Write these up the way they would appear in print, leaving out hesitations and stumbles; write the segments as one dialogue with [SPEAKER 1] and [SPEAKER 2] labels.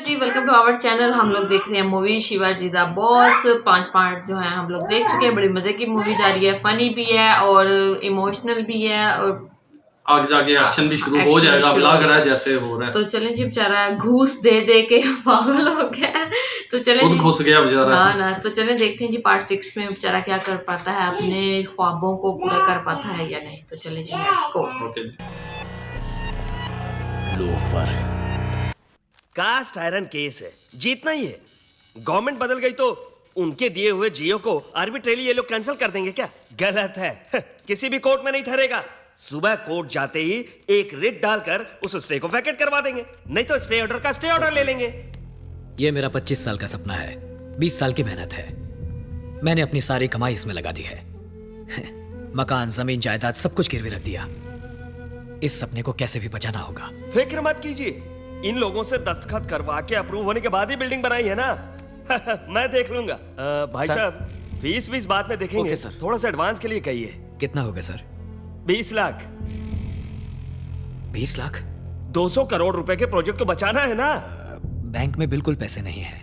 [SPEAKER 1] Ji, welcome to our channel. हम लोग देख रहे हैं movie Shivaji the boss. 5 part जो है हम लोग देख चुके हैं। बड़ी मजे की मूवी जा रही है, फनी भी है और इमोशनल भी है और
[SPEAKER 2] आगे जाके एक्शन भी शुरू हो जाएगा। अब लग रहा है जैसे हो रहा है।
[SPEAKER 1] तो चलें जी, बेचारा घूस दे दे के पागल हो गया। तो चलें
[SPEAKER 2] खुद
[SPEAKER 1] जी,
[SPEAKER 2] घुस गया बेचारा।
[SPEAKER 1] हाँ ना। तो चलें देखते हैं जी पार्ट 6 में बेचारा क्या कर पाता है, अपने ख्वाबों को पूरा कर पाता है या नहीं। तो चलें जी, लेट्स गो।
[SPEAKER 2] ओके।
[SPEAKER 3] लोफर कास्ट आयरन केस है, जीतना ही है। गवर्नमेंट बदल गई तो उनके दिए हुए जियो को आर्बिट्रेली ये लोग कैंसिल कर देंगे क्या? गलत है। किसी भी कोर्ट में नहीं ठहरेगा। सुबह कोर्ट जाते ही एक रिट डालकर उस स्टे को वैकेट करवा देंगे, नहीं तो स्टे ऑर्डर का स्टे ऑर्डर ले लेंगे।
[SPEAKER 4] ये मेरा 25 साल का सपना है, 20 साल की मेहनत है। मैंने अपनी सारी कमाई इसमें लगा दी है। मकान, जमीन, जायदाद सब कुछ गिरवी रख दिया। इस सपने को कैसे भी बचाना होगा।
[SPEAKER 3] फिक्र मत कीजिए, इन लोगों से दस्तखत करवा के अप्रूव होने के बाद ही बिल्डिंग बनाई है ना। मैं देख लूंगा। भाई साहब, फीस बाद में देखेंगे।
[SPEAKER 4] Okay sir.
[SPEAKER 3] थोड़ा सा एडवांस के लिए कहिए।
[SPEAKER 4] कितना होगा सर?
[SPEAKER 3] 20 लाख।
[SPEAKER 4] 20 लाख?
[SPEAKER 3] 200 करोड़ रुपए के प्रोजेक्ट को बचाना है ना।
[SPEAKER 4] बैंक में बिल्कुल पैसे नहीं है।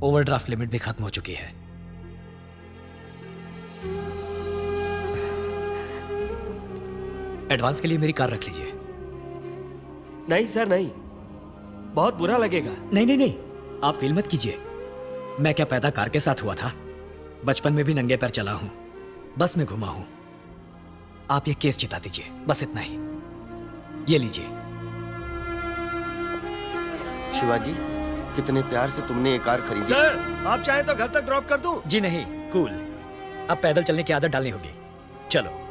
[SPEAKER 4] ओवरड्राफ्ट लिमिट भी खत्म हो चुकी है। एडवांस के लिए मेरी कार रख लीजिए।
[SPEAKER 3] नहीं सर, नहीं, बहुत बुरा लगेगा।
[SPEAKER 4] नहीं, आप फील मत कीजिए। मैं क्या पैदा कार के साथ हुआ था? बचपन में भी नंगे पैर चला हूं, बस में घुमा हूं। आप ये केस जिता दीजिए, बस इतना ही। ये लीजिए।
[SPEAKER 5] शिवाजी, कितने प्यार से तुमने ये कार खरीदी।
[SPEAKER 3] सर, आप चाहें तो घर तक ड्रॉप कर दूं?
[SPEAKER 4] जी नहीं, कूल। अब पैदल चलने की आदत डालनी होगी। चलो।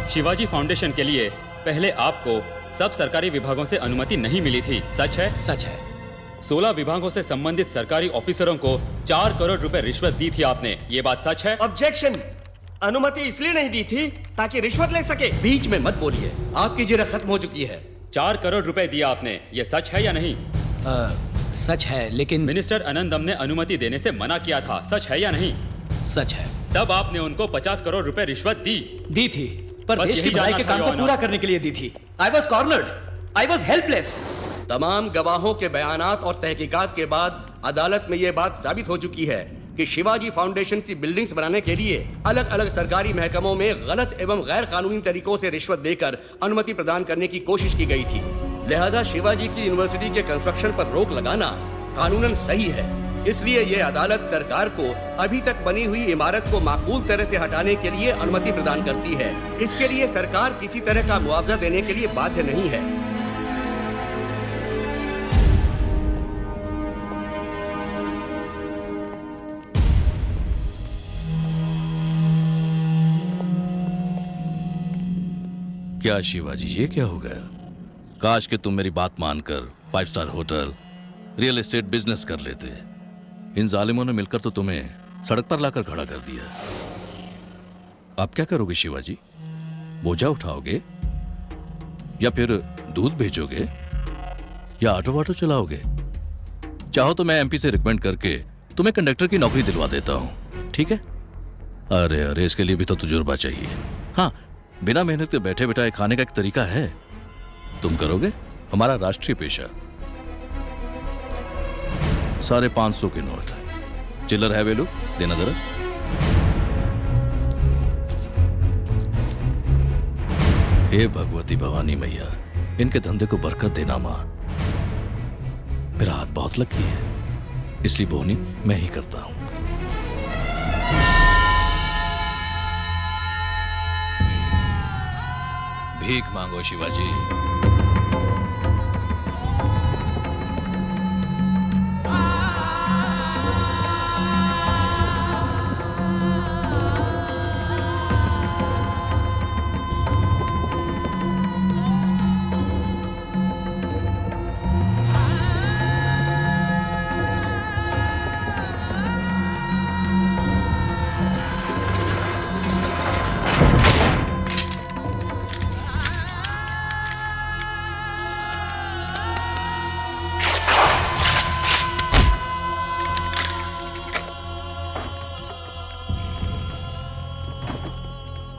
[SPEAKER 6] शिवाजी फाउंडेशन के लिए पहले आपको सब सरकारी विभागों से अनुमति नहीं मिली थी, सच है?
[SPEAKER 4] सच है।
[SPEAKER 6] 16 विभागों से संबंधित सरकारी ऑफिसरों को 4 करोड़ रुपए रिश्वत दी थी आपने, ये बात सच है?
[SPEAKER 3] ऑब्जेक्शन। अनुमति इसलिए नहीं दी थी ताकि रिश्वत ले सके।
[SPEAKER 7] बीच में मत बोलिए, आपकी जिरह खत्म हो चुकी है।
[SPEAKER 6] 4 करोड़ रुपए दिया आपने, ये सच है या नहीं?
[SPEAKER 4] सच है, लेकिन
[SPEAKER 6] मिनिस्टर आनंदम ने अनुमति देने से मना किया था, सच है या नहीं?
[SPEAKER 4] सच है।
[SPEAKER 6] तब आपने उनको 50 करोड़ रुपए रिश्वत दी
[SPEAKER 4] थी, पर
[SPEAKER 6] बस
[SPEAKER 4] देश की
[SPEAKER 6] यही
[SPEAKER 4] भलाई
[SPEAKER 6] जानना
[SPEAKER 4] के
[SPEAKER 6] था,
[SPEAKER 4] काम को
[SPEAKER 6] योर
[SPEAKER 4] पूरा
[SPEAKER 6] ऑनर।
[SPEAKER 4] करने के लिए दी थी। I was cornered, I was helpless.
[SPEAKER 7] तमाम गवाहों के बयानात और तहकीकात के बाद अदालत में यह बात साबित हो चुकी है कि शिवाजी फाउंडेशन की बिल्डिंग्स बनाने के लिए अलग अलग सरकारी महकमों में गलत एवं गैर कानूनी तरीकों से रिश्वत देकर अनुमति प्रदान करने की कोशिश की गई थी। लिहाजा शिवाजी की यूनिवर्सिटी के कंस्ट्रक्शन पर रोक लगाना कानूनन सही है। इसलिए यह अदालत सरकार को अभी तक बनी हुई इमारत को माकूल तरह से हटाने के लिए अनुमति प्रदान करती है। इसके लिए सरकार किसी तरह का मुआवजा देने के लिए बाध्य नहीं है।
[SPEAKER 8] क्या शिवाजी, ये क्या हो गया? काश कि तुम मेरी बात मानकर 5 star hotel, real estate business कर लेते। इन जालिमों ने मिलकर तो तुम्हें सड़क पर लाकर खड़ा कर दिया। आप क्या करोगे शिवाजी? बोझा उठाओगे या फिर दूध भेजोगे या ऑटो वाटो चलाओगे? चाहो तो मैं एमपी से रिकमेंड करके तुम्हें कंडक्टर की नौकरी दिलवा देता हूं, ठीक है? अरे इसके लिए भी तो तजुर्बा चाहिए। हाँ, बिना मेहनत के बैठे बैठाए खाने का एक तरीका है। तुम करोगे? हमारा राष्ट्रीय पेशा। 550 के नोट, चिल्लर है वेलू, देना जरा। हे भगवती भवानी मैया, इनके धंधे को बरकत देना मां। मेरा हाथ बहुत लकी है, इसलिए बोनी मैं ही करता हूं। भीख मांगो शिवाजी।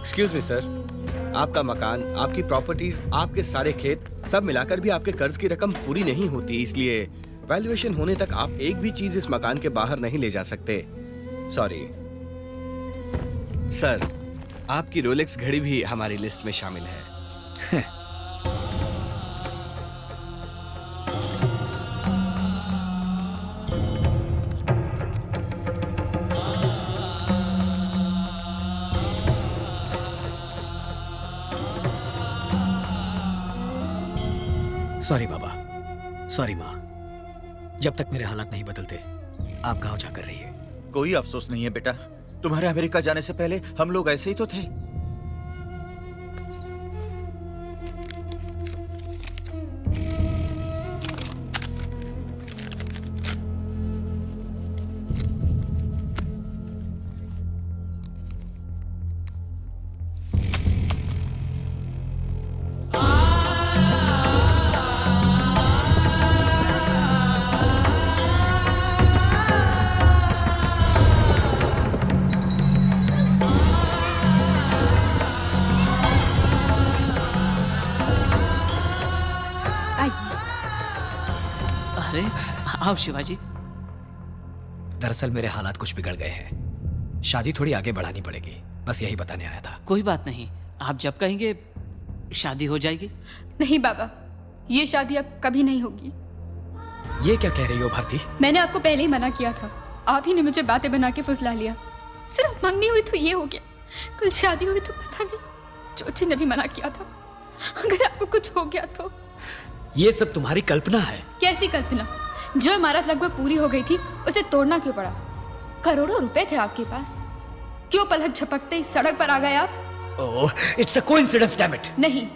[SPEAKER 9] एक्सक्यूज मी सर, आपका मकान, आपकी प्रॉपर्टीज, आपके सारे खेत सब मिलाकर भी आपके कर्ज की रकम पूरी नहीं होती, इसलिए वैल्यूएशन होने तक आप एक भी चीज इस मकान के बाहर नहीं ले जा सकते। सॉरी सर, आपकी रोलेक्स घड़ी भी हमारी लिस्ट में शामिल है।
[SPEAKER 4] सॉरी बाबा, सॉरी माँ। जब तक मेरे हालात नहीं बदलते आप गांव जाकर रहिए।
[SPEAKER 10] कोई अफसोस नहीं है बेटा, तुम्हारे अमेरिका जाने से पहले हम लोग ऐसे ही तो थे।
[SPEAKER 11] अरे आओ शिवाजी।
[SPEAKER 4] दरअसल मेरे हालात कुछ बिगड़ गए हैं, शादी थोड़ी आगे बढ़ानी पड़ेगी, बस यही बताने आया था।
[SPEAKER 11] कोई बात नहीं, आप जब कहेंगे शादी हो जाएगी।
[SPEAKER 12] नहीं बाबा, ये शादी अब कभी नहीं होगी।
[SPEAKER 4] ये क्या कह रही हो भारती?
[SPEAKER 12] मैंने आपको पहले ही मना किया था, आप ही ने मुझे बातें बना के फुसला लिया। सिर्फ मंगनी हुई तो ये हो गया, कल शादी हुई तो पता नहीं। चोची ने भी मना किया था, अगर आपको कुछ हो गया तो।
[SPEAKER 4] ये सब तुम्हारी कल्पना है।
[SPEAKER 12] कैसी कल्पना? जो इमारत लगभग पूरी हो गई थी उसे तोड़ना क्यों पड़ा? करोड़ों रुपए थे आपके पास, क्यों पलक झपकते ही सड़क पर आ गए आप?
[SPEAKER 4] ओह, it's a coincidence, damn it.
[SPEAKER 12] नहीं,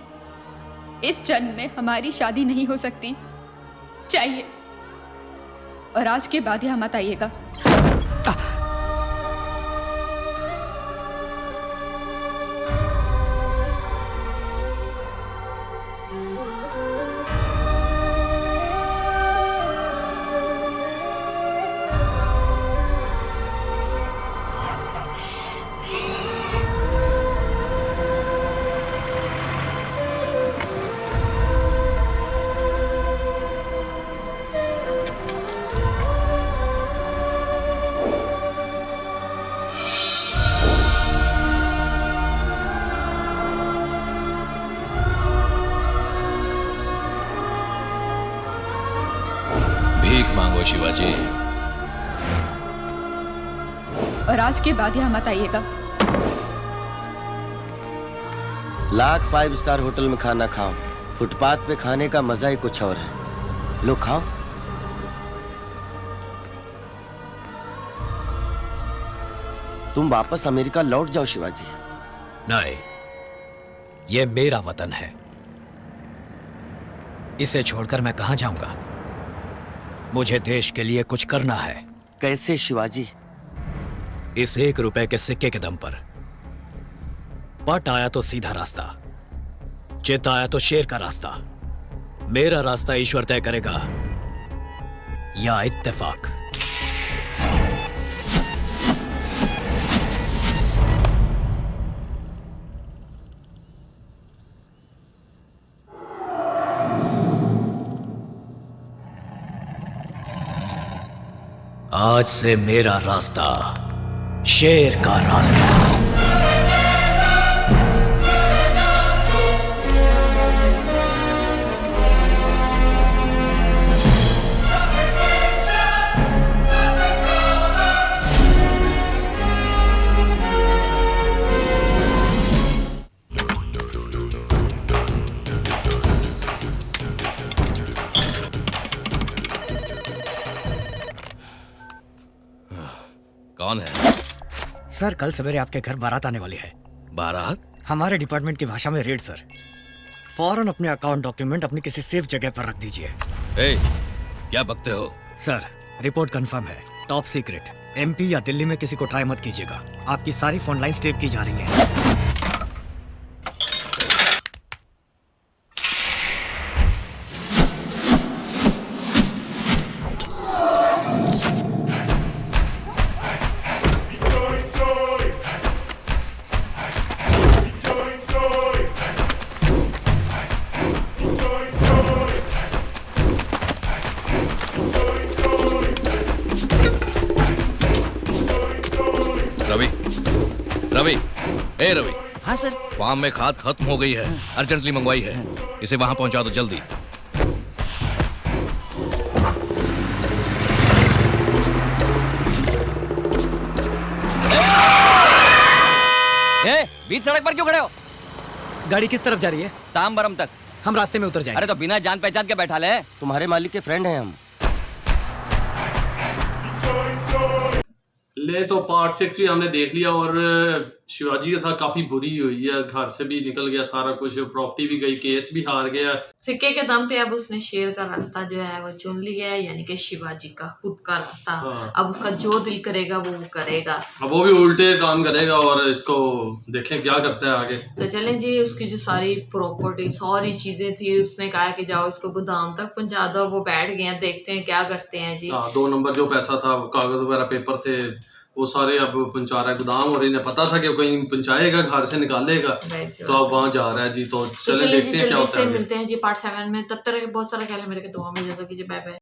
[SPEAKER 12] इस जन्म में हमारी शादी नहीं हो सकती। चाहिए, और आज के बाद यहाँ मत आइएगा।
[SPEAKER 8] भीख मांगो शिवाजी।
[SPEAKER 12] और आज के बाद यहाँ मत आइएगा।
[SPEAKER 5] लाख 5 स्टार होटल में खाना खाओ, फुटपाथ पे खाने का मजा ही कुछ और है। लो खाओ। तुम वापस अमेरिका लौट जाओ शिवाजी।
[SPEAKER 4] नहीं, ये मेरा वतन है, इसे छोड़कर मैं कहां जाऊंगा? मुझे देश के लिए कुछ करना है।
[SPEAKER 5] कैसे शिवाजी?
[SPEAKER 4] इस 1 रुपए के सिक्के के दम पर। पट आया तो सीधा रास्ता, चित आया तो शेर का रास्ता। मेरा रास्ता ईश्वर तय करेगा या इत्तेफाक। आज से मेरा रास्ता शेर का रास्ता।
[SPEAKER 8] कौन है?
[SPEAKER 4] सर, कल सवेरे आपके घर बारात आने वाली है।
[SPEAKER 8] बारात?
[SPEAKER 4] हमारे डिपार्टमेंट की भाषा में रेड सर। फौरन अपने अकाउंट डॉक्यूमेंट अपनी किसी सेफ जगह पर रख दीजिए।
[SPEAKER 8] क्या बकते हो?
[SPEAKER 4] सर, रिपोर्ट कंफर्म है, टॉप सीक्रेट। एमपी या दिल्ली में किसी को ट्राई मत कीजिएगा। आपकी सारी फोन लाइन टेप की जा रही हैं।
[SPEAKER 8] ए रवि,
[SPEAKER 11] हाँ सर।
[SPEAKER 8] फार्म में खाद खत्म हो गई है, अर्जेंटली मंगवाई है, इसे वहां पहुंचा दो जल्दी।
[SPEAKER 11] बीच सड़क पर क्यों खड़े हो?
[SPEAKER 4] गाड़ी किस तरफ जा रही है?
[SPEAKER 11] तामबरम तक।
[SPEAKER 4] हम रास्ते में उतर जाएंगे।
[SPEAKER 11] अरे तो बिना जान पहचान के बैठा ले।
[SPEAKER 5] तुम्हारे मालिक के फ्रेंड हैं हम।
[SPEAKER 2] ले तो पार्ट 6 भी हमने देख लिया और शिवाजी के साथ काफी बुरी हुई है, घर से भी निकल गया सारा कुछ, प्रॉपर्टी भी गई, केस भी हार गया।
[SPEAKER 1] सिक्के के दम पे अब उसने शेर का रास्ता जो है वो चुन लिया है, यानी कि शिवाजी का खुद का रास्ता।
[SPEAKER 2] हाँ।
[SPEAKER 1] अब उसका जो दिल करेगा वो करेगा।
[SPEAKER 2] अब वो भी उल्टे काम करेगा और इसको देखें क्या करता है आगे।
[SPEAKER 1] तो चलें जी, उसकी जो सारी प्रॉपर्टी सारी चीजें थी उसने कहा कि जाओ इसको गोदाम तक पहुंचा दो। वो बैठ गए हैं, देखते हैं क्या करते हैं जी।
[SPEAKER 2] हाँ, 2 नंबर जो पैसा था, कागज वगैरह पेपर थे, वो सारे अब पहुंचा रहा है गोदाम, और इन्हें पता था कि कहीं पहुंचाएगा, घर से निकालेगा, तो अब वहां जा रहा है जी। तो चलें देखते हैं क्या होता है।
[SPEAKER 1] मिलते हैं जी पार्ट 7 में। तब तक बहुत सारा ख्याल है मेरे के, दुआ में कीजिए। Bye bye.